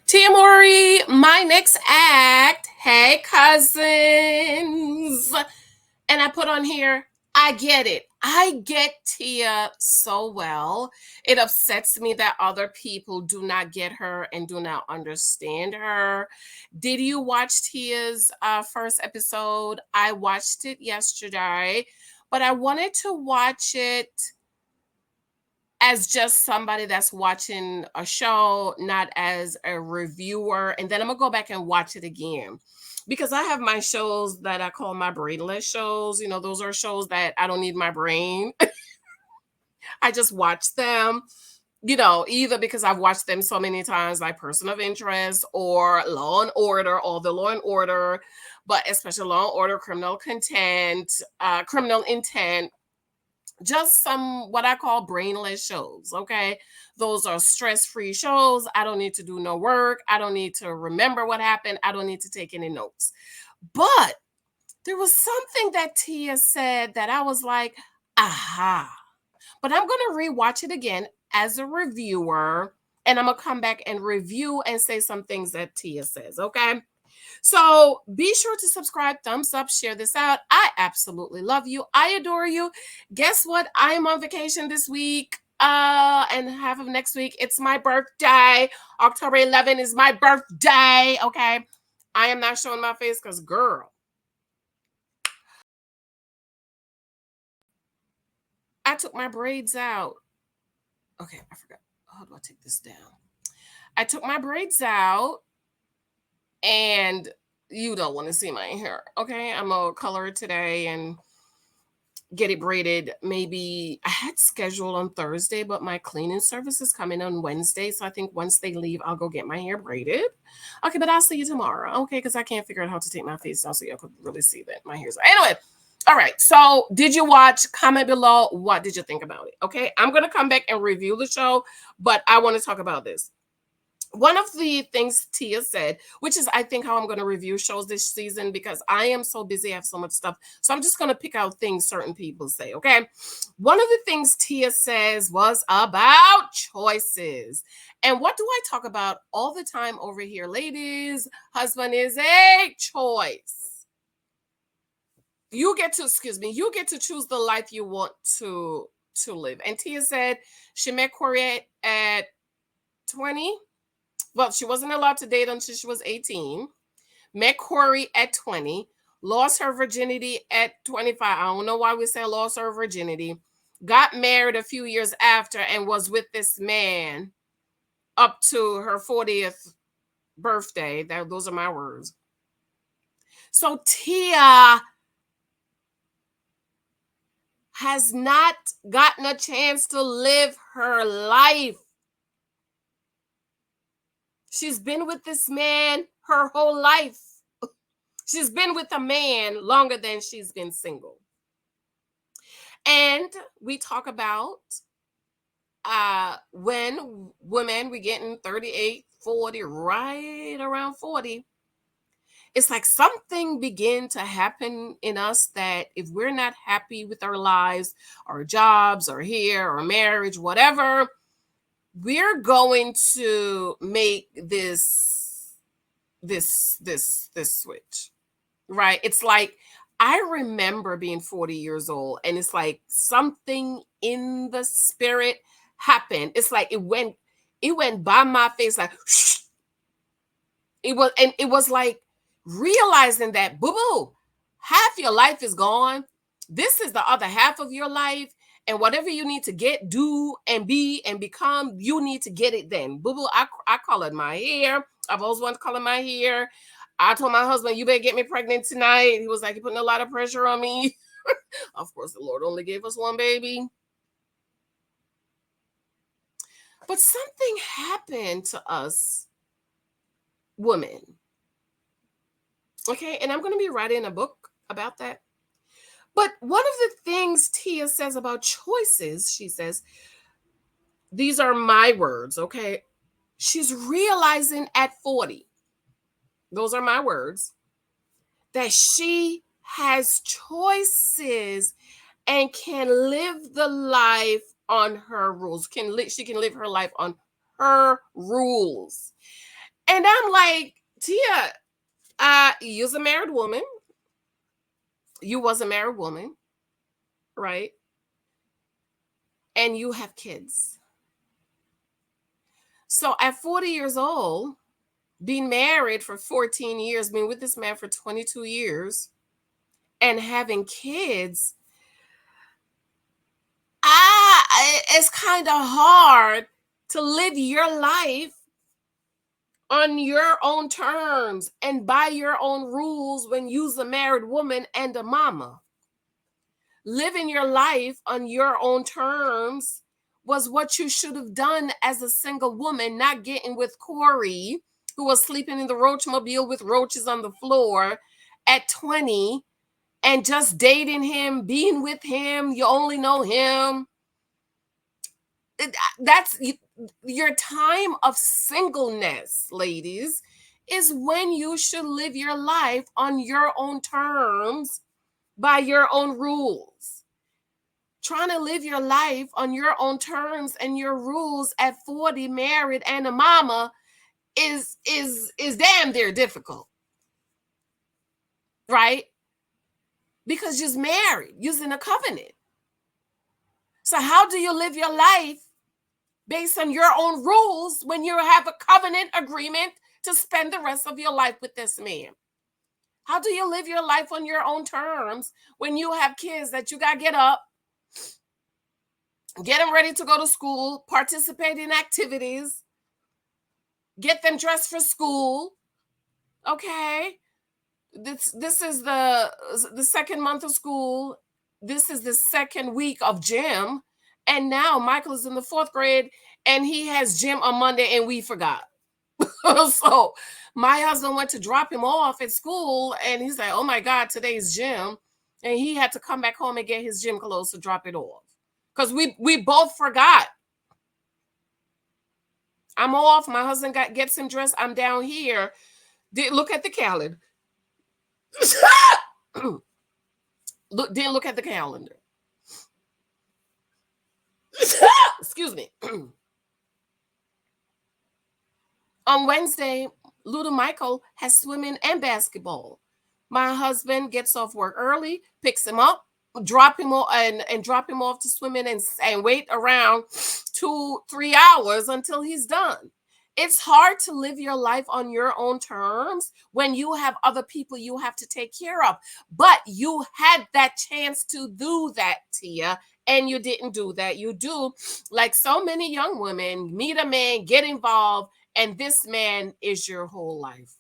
Tia Mowry, my next act. Hey, cousins. And I put on here, I get it. I get Tia so well. It upsets me that other people do not get her and do not understand her. Did you watch Tia's first episode? I watched it yesterday, but I wanted to watch it as just somebody that's watching a show, not as a reviewer. And then I'm gonna go back and watch it again because I have my shows that I call my brainless shows. You know, those are shows that I don't need my brain. I just watch them, either because I've watched them so many times, like Person of Interest or Law and Order, all the Law and Order, but especially Law and Order, Criminal Intent, just some what I call brainless shows. Okay. Those are stress free shows. I don't need to do no work. I don't need to remember what happened. I don't need to take any notes. But there was something that Tia said that I was like, aha. But I'm going to rewatch it again as a reviewer. And I'm going to come back and review and say some things that Tia says. Okay. So be sure to subscribe, thumbs up, share this out. I absolutely love you. I adore you. Guess what? I am on vacation this week. And half of next week. It's my birthday. October 11th is my birthday. Okay. I am not showing my face because, girl, I took my braids out. Okay, I forgot. How do I take this down? I took my braids out and you don't want to see my hair. Okay, I'm gonna color it today and get it braided. Maybe I had scheduled on Thursday, but my cleaning service is coming on Wednesday. So I think once they leave, I'll go get my hair braided. Okay, but I'll see you tomorrow. Okay, because I can't figure out how to take my face down so you could really see that my hair's anyway. All right. So did you watch? Comment below. What did you think about it? Okay. I'm gonna come back and review the show, but I want to talk about this. One of the things Tia said, which is I think how I'm going to review shows this season because I am so busy, I have so much stuff. So I'm just going to pick out things certain people say, okay? One of the things Tia says was about choices. And what do I talk about all the time over here, ladies? Husband is a choice. You get to choose the life you want to live. And Tia said she met Corey at 20. Well, she wasn't allowed to date until she was 18. Met Corey at 20. Lost her virginity at 25. I don't know why we say lost her virginity. Got married a few years after and was with this man up to her 40th birthday. Those are my words. So Tia has not gotten a chance to live her life. She's been with this man her whole life. She's been with a man longer than she's been single. And we talk about when women, we getting 38, 40, right around 40. It's like something begin to happen in us that if we're not happy with our lives, our jobs, or here, or marriage, whatever, we're going to make this switch, right? It's like I remember being 40 years old and it's like something in the spirit happened. It's like it went by my face like shh. It was like realizing that boo boo, half your life is gone. This is the other half of your life. And whatever you need to get, do, and be, and become, you need to get it then. Boo boo, I colored my hair. I've always wanted to color my hair. I told my husband, you better get me pregnant tonight. He was like, you're putting a lot of pressure on me. Of course, the Lord only gave us one baby. But something happened to us women. Okay, and I'm going to be writing a book about that. But one of the things Tia says about choices, she says, these are my words, okay? She's realizing at 40, those are my words, that she has choices and can live the life on her rules. She can live her life on her rules. And I'm like, Tia, you're a married woman. You was a married woman, right? And you have kids. So at 40 years old, being married for 14 years, being with this man for 22 years, and having kids, it's kind of hard to live your life on your own terms and by your own rules when you're a married woman and a mama. Living your life on your own terms was what you should have done as a single woman, not getting with Corey, who was sleeping in the roach mobile with roaches on the floor at 20, and just dating him, being with him. You only know him. That's your time of singleness, ladies, is when you should live your life on your own terms by your own rules. Trying to live your life on your own terms and your rules at 40, married and a mama, is damn near difficult, right? Because you're married, you're in a covenant. So how do you live your life based on your own rules when you have a covenant agreement to spend the rest of your life with this man? How do you live your life on your own terms when you have kids that you got to get up, get them ready to go to school, participate in activities, get them dressed for school? Okay. This is the second month of school. This is the second week of gym. And now Michael is in the fourth grade and he has gym on Monday and we forgot. So my husband went to drop him off at school and he's like, oh my God, today's gym. And he had to come back home and get his gym clothes to drop it off. Because we both forgot. I'm off. My husband gets him dressed. I'm down here. Look at the calendar. Didn't look at the calendar. Excuse me. On Wednesday, little Michael has swimming and basketball. My husband gets off work early, picks him up, drop him off and drop him off to swimming and wait around 2-3 hours until he's done. It's hard to live your life on your own terms when you have other people you have to take care of. But you had that chance to do that, Tia, and you didn't do that. You do, like so many young women, meet a man, get involved, and this man is your whole life.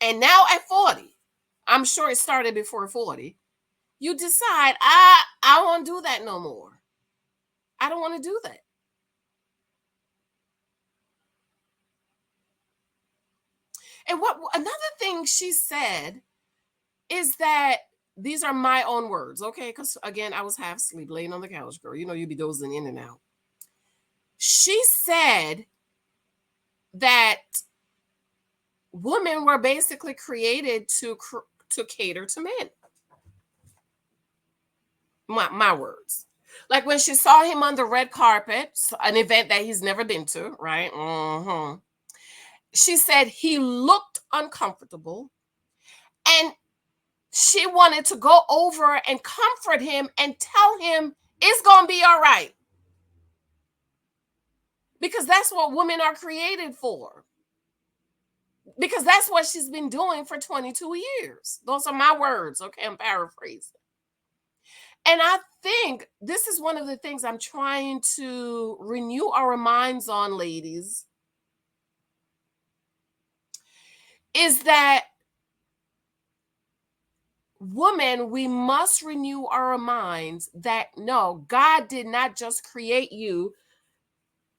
And now at 40, I'm sure it started before 40, you decide, I don't want to do that no more. I don't want to do that. And what another thing she said is that these are my own words, okay? Because again, I was half asleep, laying on the couch, girl. You know, you'd be dozing in and out. She said that women were basically created to cater to men. My words. Like when she saw him on the red carpet, an event that he's never been to, right? Mm-hmm. She said he looked uncomfortable and she wanted to go over and comfort him and tell him it's going to be all right. Because that's what women are created for. Because that's what she's been doing for 22 years. Those are my words, okay? I'm paraphrasing. And I think this is one of the things I'm trying to renew our minds on, ladies, is that women, we must renew our minds that no, God did not just create you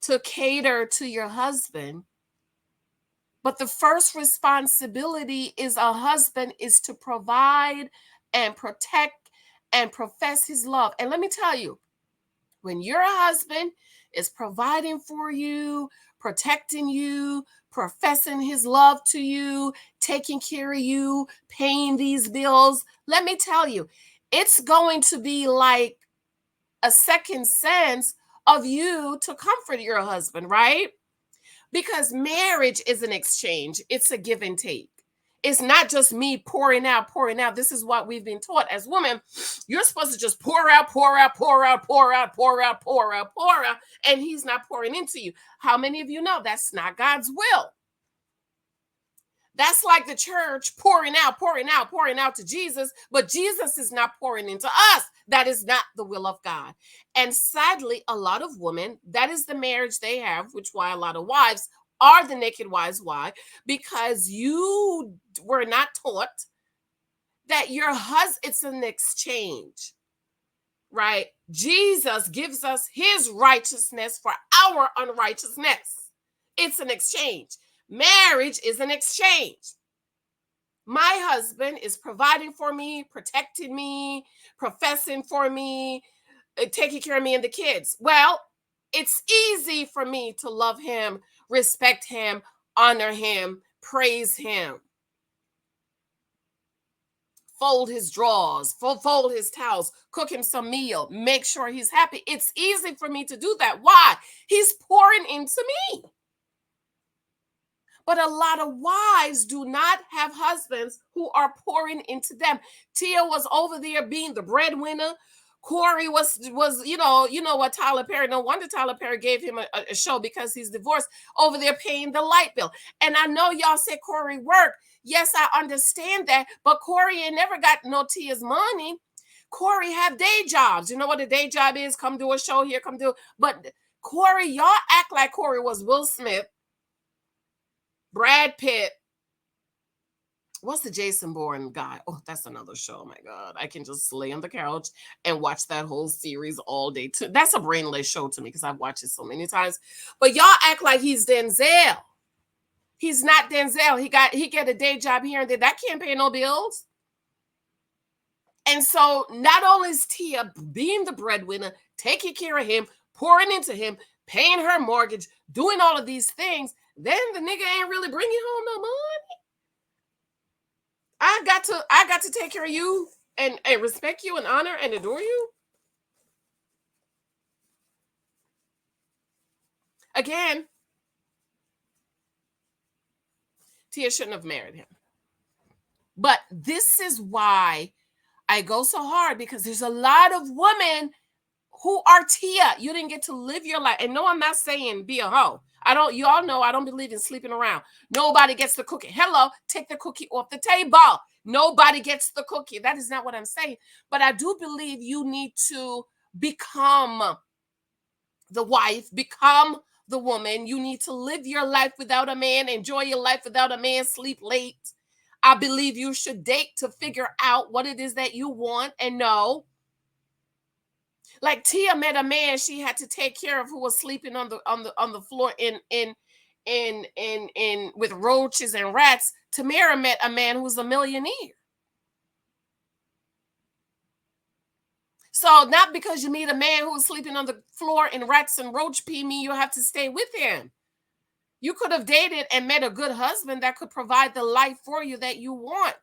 to cater to your husband, but the first responsibility is a husband is to provide and protect and profess his love. And let me tell you, when your husband is providing for you, protecting you, professing his love to you, taking care of you, paying these bills, let me tell you, it's going to be like a second sense of you to comfort your husband, right? Because marriage is an exchange. It's a give and take. It's not just me pouring out, pouring out. This is what we've been taught as women. You're supposed to just pour out, pour out, pour out, pour out, pour out, pour out, pour out, and he's not pouring into you. How many of you know that's not God's will? That's like the church pouring out, pouring out, pouring out to Jesus, but Jesus is not pouring into us. That is not the will of God. And sadly, a lot of women, that is the marriage they have, which why a lot of wives are the naked wives. Why? Because you were not taught that your husband, it's an exchange, right? Jesus gives us his righteousness for our unrighteousness. It's an exchange. Marriage is an exchange. My husband is providing for me, protecting me, professing for me, taking care of me and the kids. Well, it's easy for me to love him, respect him, honor him, praise him, fold his drawers, fold his towels, cook him some meal, make sure he's happy. It's easy for me to do that. Why? He's pouring into me. But a lot of wives do not have husbands who are pouring into them. Tia was over there being the breadwinner. Corey was you know what, Tyler Perry. No wonder Tyler Perry gave him a show, because he's divorced, over there paying the light bill. And I know y'all said Corey worked. Yes, I understand that. But Corey ain't never got no Tia's money. Corey have day jobs. You know what a day job is? Come do a show here, come do. But Corey, y'all act like Corey was Will Smith, Brad Pitt. What's the Jason Bourne guy? Oh, that's another show. Oh my God. I can just lay on the couch and watch that whole series all day too. That's a brainless show to me because I've watched it so many times. But y'all act like he's Denzel. He's not Denzel. He get a day job here and there. That can't pay no bills. And so not only is Tia being the breadwinner, taking care of him, pouring into him, paying her mortgage, doing all of these things, then the nigga ain't really bringing home no money. I got to take care of you and respect you and honor and adore you. Again, Tia shouldn't have married him. But this is why I go so hard, because there's a lot of women who are Tia. You didn't get to live your life. And no, I'm not saying be a hoe. You all know I don't believe in sleeping around. Nobody gets the cookie. Hello, take the cookie off the table. Nobody gets the cookie. That is not what I'm saying. But I do believe you need to become the wife, become the woman. You need to live your life without a man, enjoy your life without a man, sleep late. I believe you should date to figure out what it is that you want and know. Like Tia met a man she had to take care of who was sleeping on the floor in with roaches and rats. Tamara met a man who's a millionaire. So not because you meet a man who's sleeping on the floor in rats and roach pee mean you have to stay with him. You could have dated and met a good husband that could provide the life for you that you want.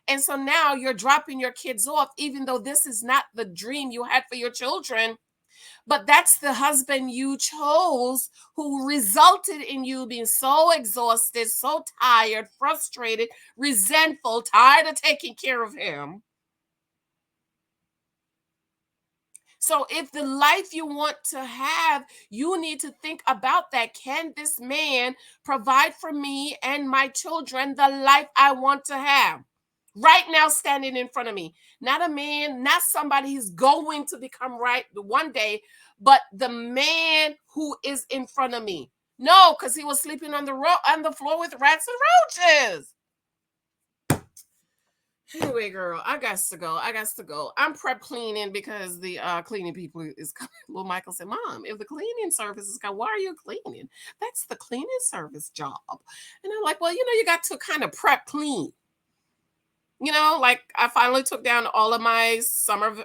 And so now you're dropping your kids off, even though this is not the dream you had for your children. But that's the husband you chose, who resulted in you being so exhausted, so tired, frustrated, resentful, tired of taking care of him. So if the life you want to have, you need to think about that. Can this man provide for me and my children the life I want to have? Right now, standing in front of me. Not a man, not somebody who's going to become right one day, but the man who is in front of me. No, because he was sleeping on the floor with rats and roaches. Anyway, girl, I got to go. I'm prep cleaning because the cleaning people is coming. Little Michael said, Mom, if the cleaning service is coming, why are you cleaning? That's the cleaning service job. And I'm like, well, you got to kind of prep clean. Like I finally took down all of my summer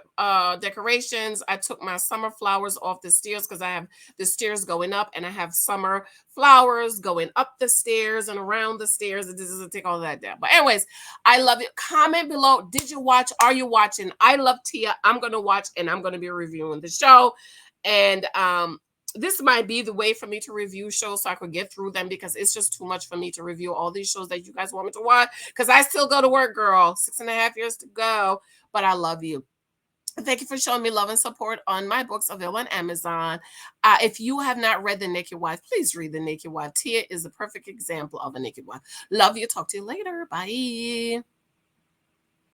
decorations. I took my summer flowers off the stairs because I have the stairs going up, and I have summer flowers going up the stairs and around the stairs. This doesn't take all that down. But anyways, I love it. Comment below. Did you watch? Are you watching? I love Tia. I'm going to watch, and I'm going to be reviewing the show. And this might be the way for me to review shows so I could get through them, because it's just too much for me to review all these shows that you guys want me to watch. Because I still go to work, girl. 6.5 years to go. But I love you. Thank you for showing me love and support on my books available on Amazon. If you have not read The Naked Wife, please read The Naked Wife. Tia is a perfect example of a naked wife. Love you. Talk to you later. Bye.